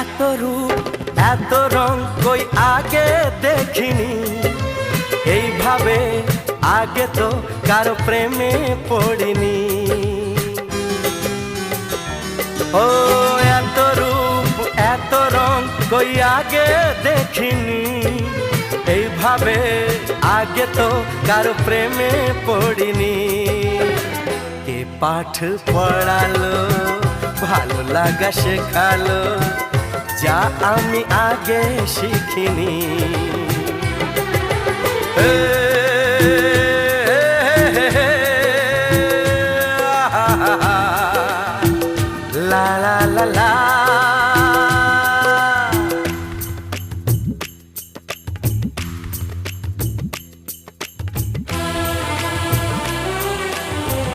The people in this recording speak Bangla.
এত রূপ এত রং কই আগে দেখিনি, এইভাবে আগে তো কারো প্রেমে পড়িনি। ও এত রূপ এত রং কই আগে দেখিনি, এইভাবে আগে তো কারো প্রেমে পড়িনি। কে পাঠ পড়ালো, ভালো লাগা শেখালো, যা আমি আগে শিখিনি।